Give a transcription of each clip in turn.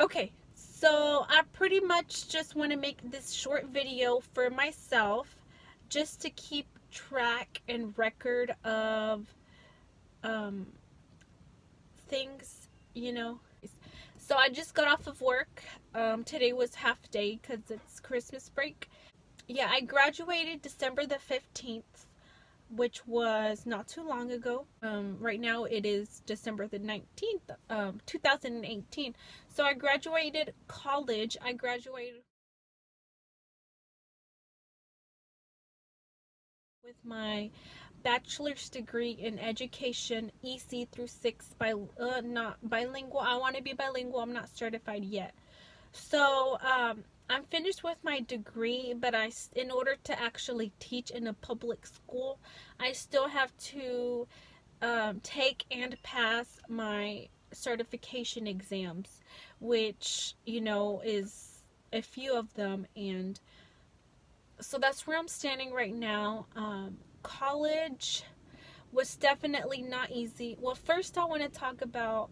Okay, so I pretty much just want to make this short video for myself just to keep track and record of um, things, you know. So I just got off of work. Today was half day because it's Christmas break. Yeah, I graduated December the 15th, which was not too long ago. Right now it is December the 19th, 2018. So I graduated college. I graduated with my bachelor's degree in education, EC through 6, not bilingual. I want to be bilingual. I'm not certified yet. So I'm finished with my degree, but in order to actually teach in a public school, I still have to take and pass my certification exams, which, is a few of them. And so that's where I'm standing right now. College was definitely not easy. Well, first I want to talk about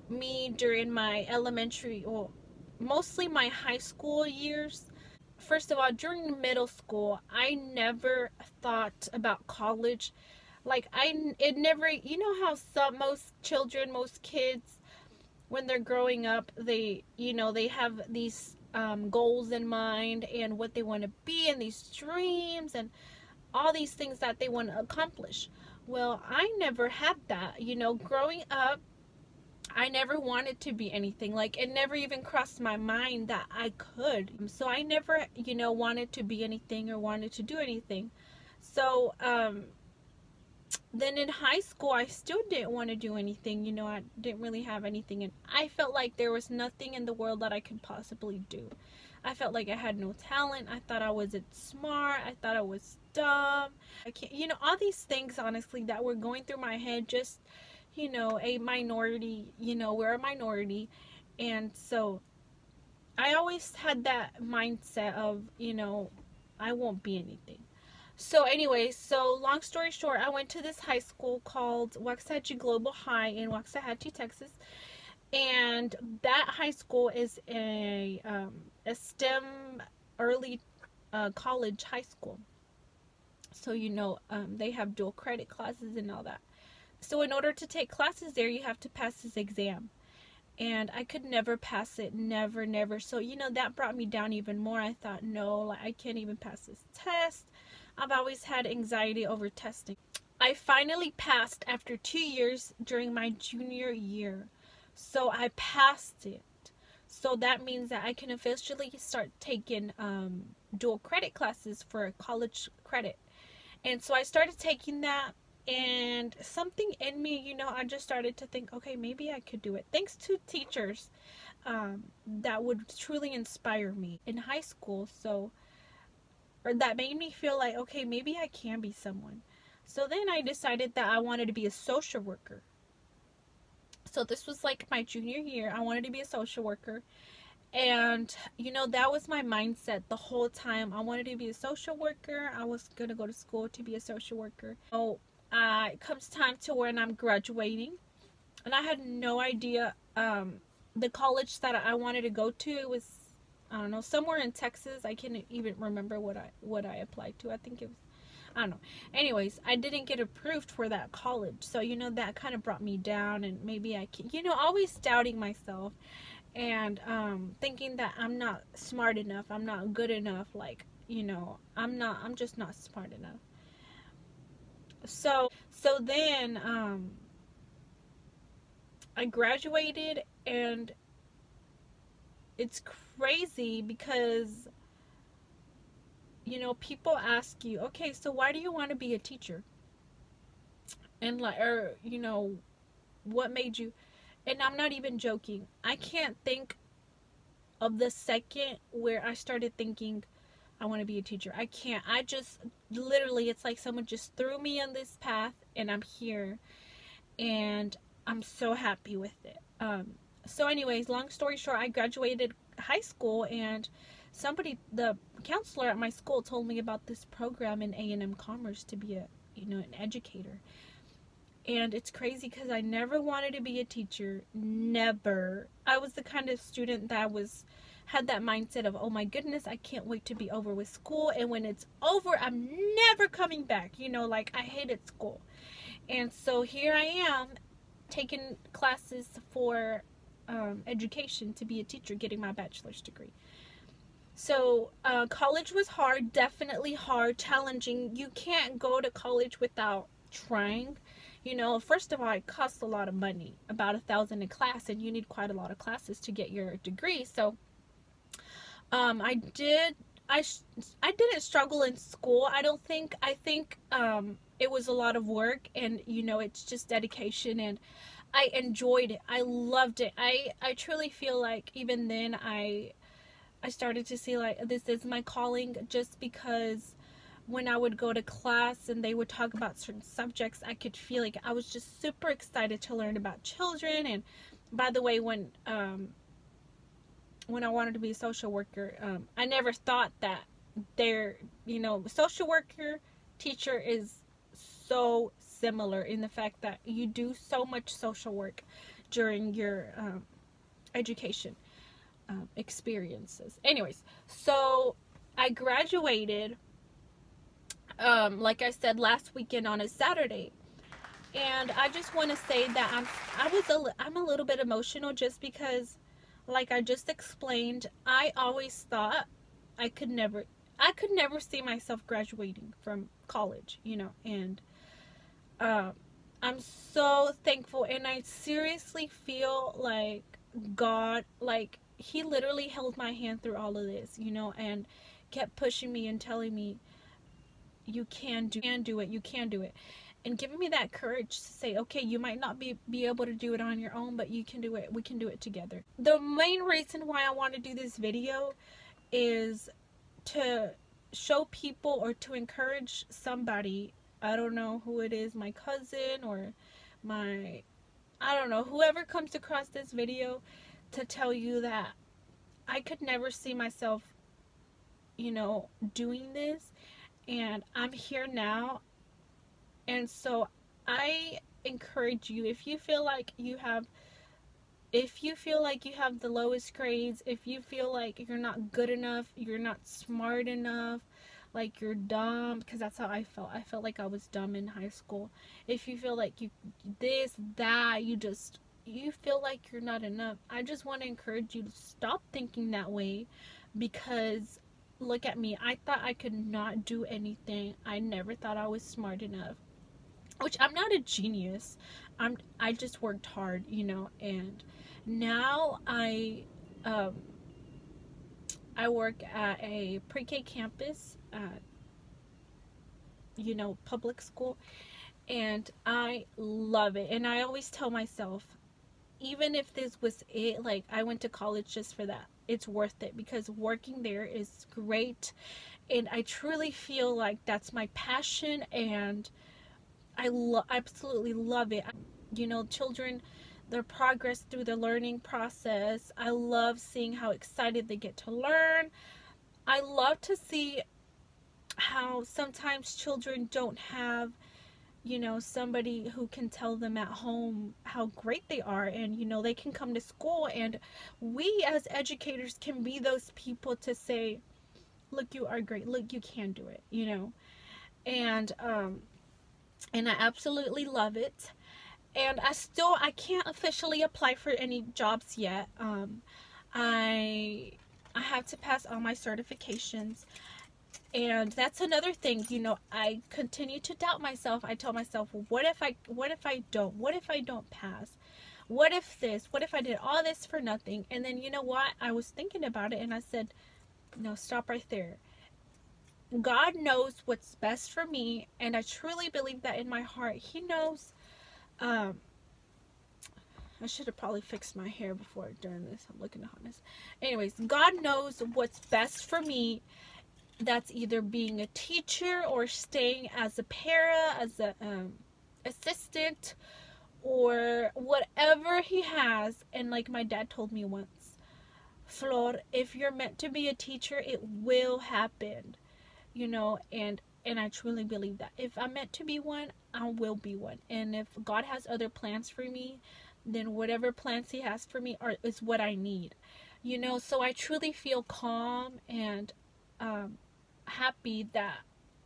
me during my elementary, well, mostly my high school years. First of all, during middle school, I never thought about college. Like, it never, how most children, most kids, when they're growing up, they have these goals in mind and what they want to be, and these dreams and all these things that they want to accomplish. Well, I never had that. Growing up, I never wanted to be anything. Like, it never even crossed my mind that I could. So I never, wanted to be anything or wanted to do anything. So, then in high school, I still didn't want to do anything. I didn't really have anything. And I felt like there was nothing in the world that I could possibly do. I felt like I had no talent. I thought I wasn't smart. I thought I was dumb. I can't, all these things, honestly, that were going through my head. Just, a minority, we're a minority. And so I always had that mindset of, I won't be anything. So anyway, so long story short, I went to this high school called Waxahachie Global High in Waxahachie, Texas. And that high school is a STEM early college high school. So, they have dual credit classes and all that. So in order to take classes there, you have to pass this exam. And I could never pass it. Never, never. So, that brought me down even more. I thought, no, like, I can't even pass this test. I've always had anxiety over testing. I finally passed after 2 years during my junior year. So I passed it. So that means that I can officially start taking dual credit classes for college credit. And so I started taking that, and something in me, I just started to think, okay, maybe I could do it. Thanks to teachers that would truly inspire me in high school. So, or that made me feel like, okay, maybe I can be someone. So then I decided that I wanted to be a social worker. So this was like my junior year. I wanted to be a social worker. And, that was my mindset the whole time. I wanted to be a social worker. I was going to go to school to be a social worker. So it comes time to when I'm graduating. And I had no idea the college that I wanted to go to. It was, I don't know, somewhere in Texas. I can't even remember what I applied to. I think it was, I don't know. Anyways, I didn't get approved for that college. So, that kind of brought me down, and maybe I can, always doubting myself and thinking that I'm not smart enough. I'm not good enough. Like, I'm just not smart enough. So then I graduated, and it's crazy because people ask you, okay, so why do you want to be a teacher? And like, or what made you? And I'm not even joking. I can't think of the second where I started thinking I want to be a teacher. I can't. I just literally, it's like someone just threw me on this path, and I'm here, and I'm so happy with it. So anyways, long story short, I graduated high school, and the counselor at my school told me about this program in A&M Commerce to be an educator. And it's crazy because I never wanted to be a teacher. Never. I was the kind of student that had that mindset of, oh my goodness, I can't wait to be over with school. And when it's over, I'm never coming back. You know, like I hated school. And so here I am taking classes for education to be a teacher, getting my bachelor's degree. So college was hard, definitely hard, challenging. You can't go to college without trying. You know, first of all, it costs a lot of money, about $1,000 a class, and you need quite a lot of classes to get your degree. So I didn't struggle in school. I think it was a lot of work, and you know, it's just dedication, and I enjoyed it. I loved it. I truly feel like even then I started to see like this is my calling, just because when I would go to class and they would talk about certain subjects, I could feel like I was just super excited to learn about children. And by the way, when I wanted to be a social worker, I never thought that social worker teacher is so similar in the fact that you do so much social work during your education experiences. Anyways, so I graduated like I said, last weekend on a Saturday, and I just want to say that I'm a little bit emotional, just because, like I just explained, I always thought I could never see myself graduating from college, you know. And I'm so thankful, and I seriously feel like God, like he literally held my hand through all of this, you know, and kept pushing me and telling me, you can do it, and giving me that courage to say, okay, you might not be able to do it on your own, but you can do it. We can do it together. The main reason why I want to do this video is to show people, or to encourage somebody. I don't know who it is, my cousin or I don't know, whoever comes across this video, to tell you that I could never see myself, you know, doing this. And I'm here now. And so I encourage you, if you feel like you have the lowest grades, if you feel like you're not good enough, you're not smart enough, like you're dumb, because that's how I felt. I felt like I was dumb in high school. If you feel like you feel like you're not enough, I just want to encourage you to stop thinking that way, because look at me. I thought I could not do anything. I never thought I was smart enough, which I'm not a genius. I just worked hard, you know. And now I work at a pre-K campus at, you know, public school, and I love it. And I always tell myself, even if this was it, like I went to college just for that, it's worth it, because working there is great, and I truly feel like that's my passion, and I absolutely love it. You know, children, their progress through the learning process, I love seeing how excited they get to learn. I love to see how sometimes children don't have, you know, somebody who can tell them at home how great they are, and you know, they can come to school, and we as educators can be those people to say, look, you are great, look, you can do it, you know. And I absolutely love it. And I can't officially apply for any jobs yet. I have to pass all my certifications. And that's another thing, you know, I continue to doubt myself. I tell myself, well, what if I don't pass? What if I did all this for nothing? And then, you know what? I was thinking about it, and I said, no, stop right there. God knows what's best for me, and I truly believe that in my heart. He knows. I should have probably fixed my hair before doing this. I'm looking hot. Anyways, God knows what's best for me. That's either being a teacher or staying as a para, as a assistant, or whatever he has. And like my dad told me once, Flor, if you're meant to be a teacher, it will happen, you know. And I truly believe that if I'm meant to be one, I will be one. And if God has other plans for me, then whatever plans he has for me is what I need. You know, so I truly feel calm and happy that,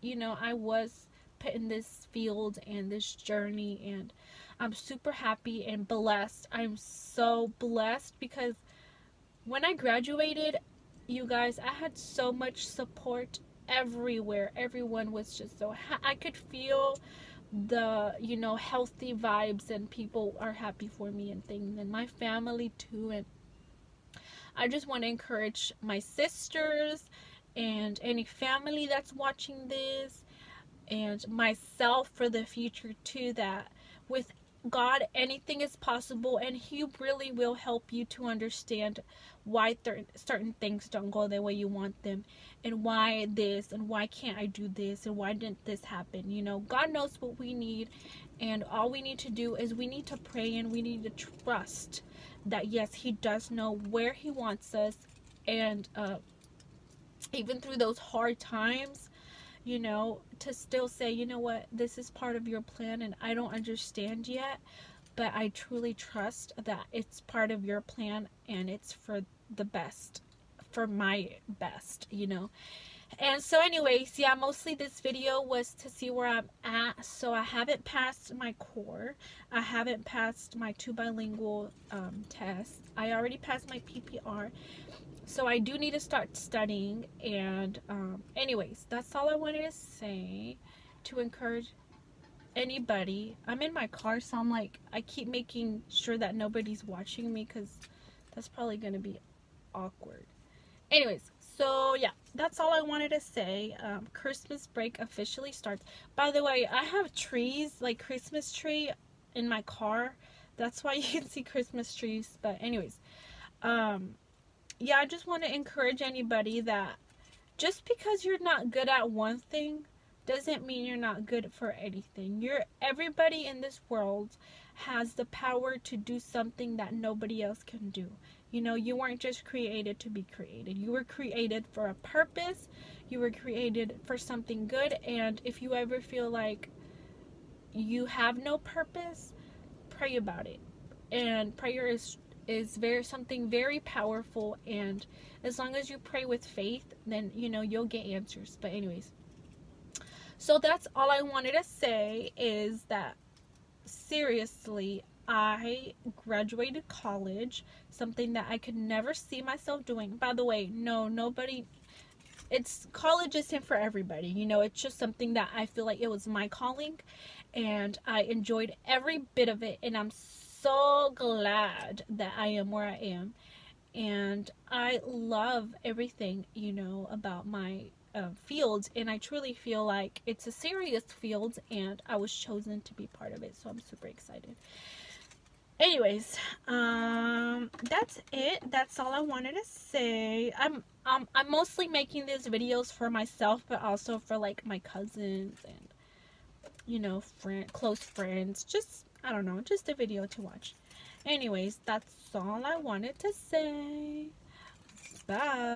you know, I was put in this field and this journey, and I'm super happy and blessed. I'm so blessed because when I graduated, you guys, I had so much support everywhere. Everyone was just so I could feel the, you know, healthy vibes, and people are happy for me and things, and my family too. And I just want to encourage my sisters and any family that's watching this, and myself for the future too, that with God anything is possible, and he really will help you to understand why certain things don't go the way you want them, and why this, and why can't I do this, and why didn't this happen. You know, God knows what we need, and all we need to do is we need to pray, and we need to trust that yes, he does know where he wants us. And even through those hard times, you know, to still say, you know what, this is part of your plan, and I don't understand yet, but I truly trust that it's part of your plan, and it's for the best, for my best, you know. And so anyways, yeah, mostly this video was to see where I'm at. So I haven't passed my core. I haven't passed my 2 bilingual test. I already passed my PPR. So I do need to start studying. And anyways, that's all I wanted to say, to encourage anybody. I'm in my car, so I'm like, I keep making sure that nobody's watching me, because that's probably going to be awkward. Anyways, so yeah, that's all I wanted to say. Christmas break officially starts. By the way, I have trees, like Christmas tree in my car. That's why you can see Christmas trees. But anyways, yeah, I just want to encourage anybody that just because you're not good at one thing doesn't mean you're not good for anything. Everybody in this world has the power to do something that nobody else can do. You know, you weren't just created to be created. You were created for a purpose. You were created for something good. And if you ever feel like you have no purpose, pray about it. And prayer is something very powerful, and as long as you pray with faith, then, you know, you'll get answers. But anyways, so that's all I wanted to say, is that seriously, I graduated college, something that I could never see myself doing. By the way, college isn't for everybody, you know. It's just something that I feel like it was my calling, and I enjoyed every bit of it, and I'm so glad that I am where I am. And I love everything, you know, about my field, and I truly feel like it's a serious field, and I was chosen to be part of it, so I'm super excited. Anyways, that's it. That's all I wanted to say. I'm mostly making these videos for myself, but also for like my cousins and, you know, close friends. Just, I don't know, just a video to watch. Anyways, that's all I wanted to say. Bye.